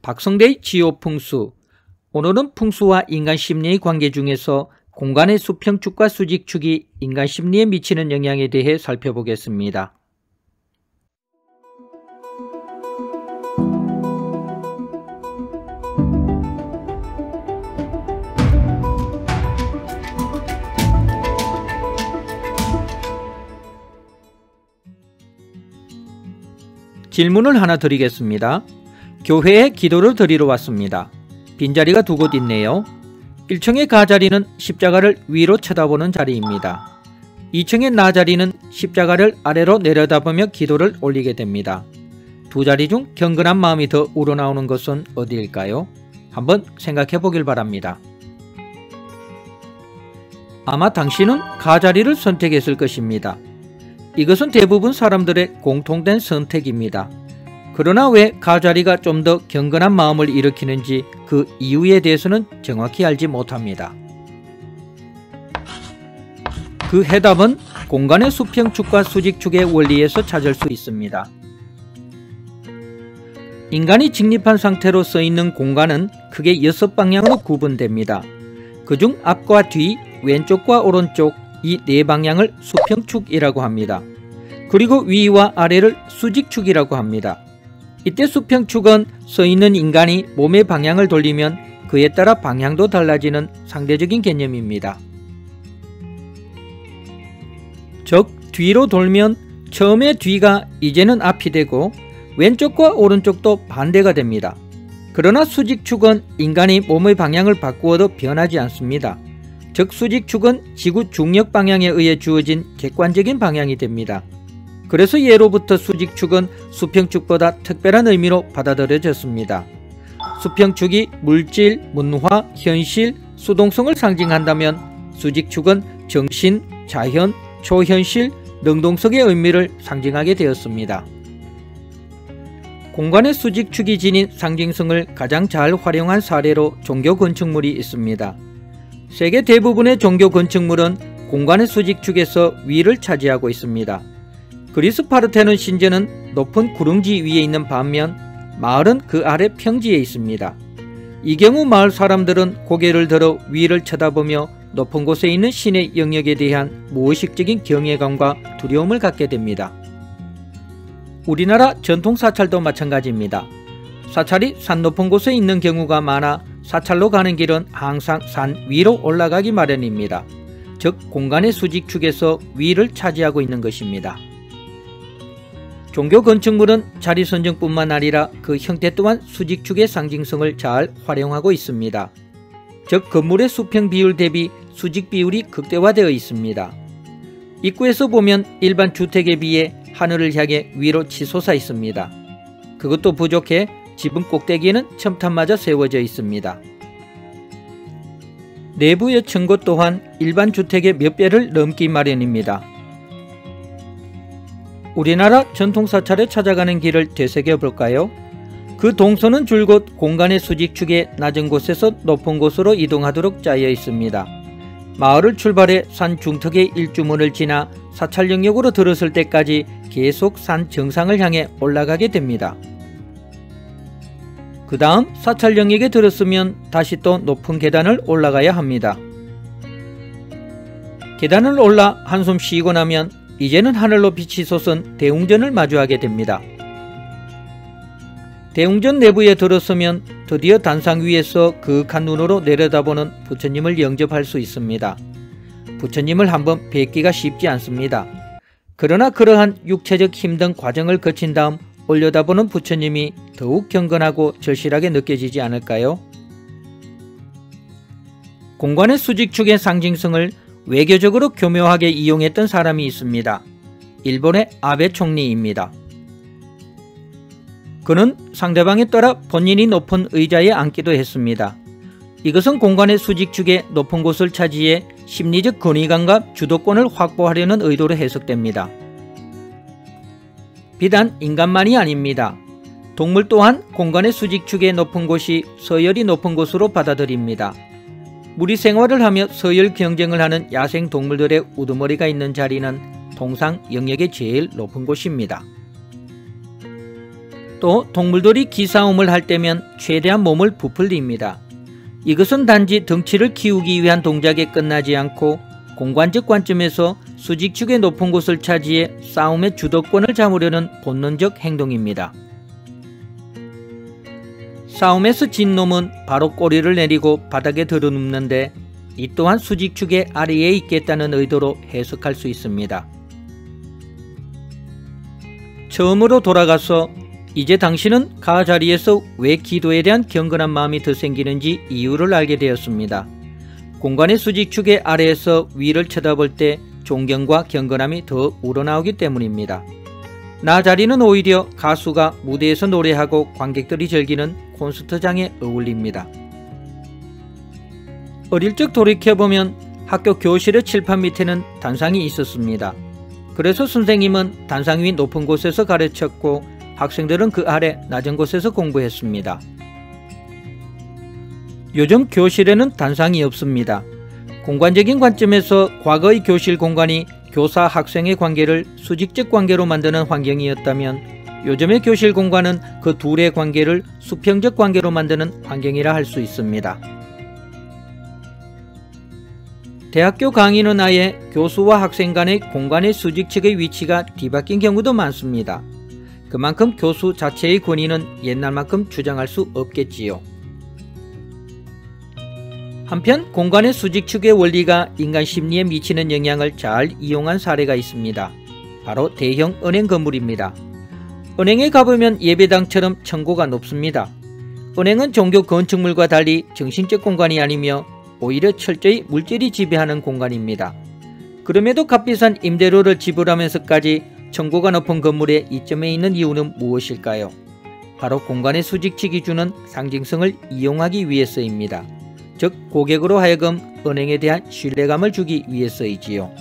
박성대의 지오풍수. 오늘은 풍수와 인간 심리의 관계 중에서 공간의 수평축과 수직축이 인간 심리에 미치는 영향에 대해 살펴보겠습니다. 질문을 하나 드리겠습니다. 교회에 기도를 드리러 왔습니다. 빈자리가 두 곳 있네요. 1층의 가자리는 십자가를 위로 쳐다보는 자리입니다. 2층의 나자리는 십자가를 아래로 내려다보며 기도를 올리게 됩니다. 두 자리 중 경건한 마음이 더 우러나오는 것은 어디일까요? 한번 생각해 보길 바랍니다. 아마 당신은 가자리를 선택했을 것입니다. 이것은 대부분 사람들의 공통된 선택입니다. 그러나 왜 가자리가 좀 더 경건한 마음을 일으키는지 그 이유에 대해서는 정확히 알지 못합니다. 그 해답은 공간의 수평축과 수직축의 원리에서 찾을 수 있습니다. 인간이 직립한 상태로 서 있는 공간은 크게 6방향으로 구분됩니다. 그중 앞과 뒤, 왼쪽과 오른쪽 이 4방향을 수평축이라고 합니다. 그리고 위와 아래를 수직축이라고 합니다. 이때 수평축은 서 있는 인간이 몸의 방향을 돌리면 그에 따라 방향도 달라지는 상대적인 개념입니다. 즉 뒤로 돌면 처음에 뒤가 이제는 앞이 되고 왼쪽과 오른쪽도 반대가 됩니다. 그러나 수직축은 인간이 몸의 방향을 바꾸어도 변하지 않습니다. 즉 수직축은 지구 중력 방향에 의해 주어진 객관적인 방향이 됩니다. 그래서 예로부터 수직축은 수평축보다 특별한 의미로 받아들여졌습니다. 수평축이 물질, 문화, 현실, 수동성을 상징한다면 수직축은 정신, 자연, 초현실, 능동성의 의미를 상징하게 되었습니다. 공간의 수직축이 지닌 상징성을 가장 잘 활용한 사례로 종교 건축물이 있습니다. 세계 대부분의 종교 건축물은 공간의 수직축에서 위를 차지하고 있습니다. 그리스 파르테논 신전은 높은 구릉지 위에 있는 반면 마을은 그 아래 평지에 있습니다. 이 경우 마을 사람들은 고개를 들어 위를 쳐다보며 높은 곳에 있는 신의 영역에 대한 무의식적인 경외감과 두려움을 갖게 됩니다. 우리나라 전통 사찰도 마찬가지입니다. 사찰이 산 높은 곳에 있는 경우가 많아 사찰로 가는 길은 항상 산 위로 올라가기 마련입니다. 즉 공간의 수직축에서 위를 차지하고 있는 것입니다. 종교 건축물은 자리 선정뿐만 아니라 그 형태 또한 수직축의 상징성을 잘 활용하고 있습니다. 즉 건물의 수평 비율 대비 수직 비율이 극대화되어 있습니다. 입구에서 보면 일반 주택에 비해 하늘을 향해 위로 치솟아 있습니다. 그것도 부족해 지붕 꼭대기에는 첨탑마저 세워져 있습니다. 내부의 층고 또한 일반 주택의 몇 배를 넘기 마련입니다. 우리나라 전통사찰에 찾아가는 길을 되새겨 볼까요? 그 동선은 줄곧 공간의 수직축의 낮은 곳에서 높은 곳으로 이동하도록 짜여 있습니다. 마을을 출발해 산 중턱의 일주문을 지나 사찰 영역으로 들었을 때까지 계속 산 정상을 향해 올라가게 됩니다. 그 다음 사찰 영역에 들었으면 다시 또 높은 계단을 올라가야 합니다. 계단을 올라 한숨 쉬고 나면 이제는 하늘로 빛이 솟은 대웅전을 마주하게 됩니다. 대웅전 내부에 들어서면 드디어 단상 위에서 그윽한 눈으로 내려다보는 부처님을 영접할 수 있습니다. 부처님을 한번 뵙기가 쉽지 않습니다. 그러나 그러한 육체적 힘든 과정을 거친 다음 올려다보는 부처님이 더욱 경건하고 절실하게 느껴지지 않을까요? 공간의 수직축의 상징성을 외교적으로 교묘하게 이용했던 사람이 있습니다. 일본의 아베 총리입니다. 그는 상대방에 따라 본인이 높은 의자에 앉기도 했습니다. 이것은 공간의 수직축의 높은 곳을 차지해 심리적 권위감과 주도권을 확보하려는 의도로 해석됩니다. 비단 인간만이 아닙니다. 동물 또한 공간의 수직축의 높은 곳이 서열이 높은 곳으로 받아들입니다. 무리 생활을 하며 서열 경쟁을 하는 야생 동물들의 우두머리가 있는 자리는 통상 영역의 제일 높은 곳입니다. 또 동물들이 기싸움을 할 때면 최대한 몸을 부풀립니다. 이것은 단지 덩치를 키우기 위한 동작에 끝나지 않고 공간적 관점에서 수직축의 높은 곳을 차지해 싸움의 주도권을 잡으려는 본능적 행동입니다. 싸움에서 진 놈은 바로 꼬리를 내리고 바닥에 들어눕는데 이 또한 수직축의 아래에 있겠다는 의도로 해석할 수 있습니다. 처음으로 돌아가서 이제 당신은 가 자리에서 왜 기도에 대한 경건한 마음이 더 생기는지 이유를 알게 되었습니다. 공간의 수직축의 아래에서 위를 쳐다볼 때 존경과 경건함이 더 우러나오기 때문입니다. 나 자리는 오히려 가수가 무대에서 노래하고 관객들이 즐기는 콘서트장에 어울립니다. 어릴 적 돌이켜보면 학교 교실의 칠판 밑에는 단상이 있었습니다. 그래서 선생님은 단상 위 높은 곳에서 가르쳤고 학생들은 그 아래 낮은 곳에서 공부했습니다. 요즘 교실에는 단상이 없습니다. 공간적인 관점에서 과거의 교실 공간이 교사 학생의 관계를 수직적 관계로 만드는 환경이었다면 요즘의 교실 공간은 그 둘의 관계를 수평적 관계로 만드는 환경이라 할 수 있습니다. 대학교 강의는 아예 교수와 학생 간의 공간의 수직측의 위치가 뒤바뀐 경우도 많습니다. 그만큼 교수 자체의 권위는 옛날만큼 주장할 수 없겠지요. 한편 공간의 수직축의 원리가 인간 심리에 미치는 영향을 잘 이용한 사례가 있습니다. 바로 대형 은행 건물입니다. 은행에 가보면 예배당처럼 층고가 높습니다. 은행은 종교 건축물과 달리 정신적 공간이 아니며 오히려 철저히 물질이 지배하는 공간입니다. 그럼에도 값비싼 임대료를 지불하면서까지 층고가 높은 건물에 이점에 있는 이유는 무엇일까요? 바로 공간의 수직축이 주는 상징성을 이용하기 위해서입니다. 즉 고객으로 하여금 은행에 대한 신뢰감을 주기 위해서이지요.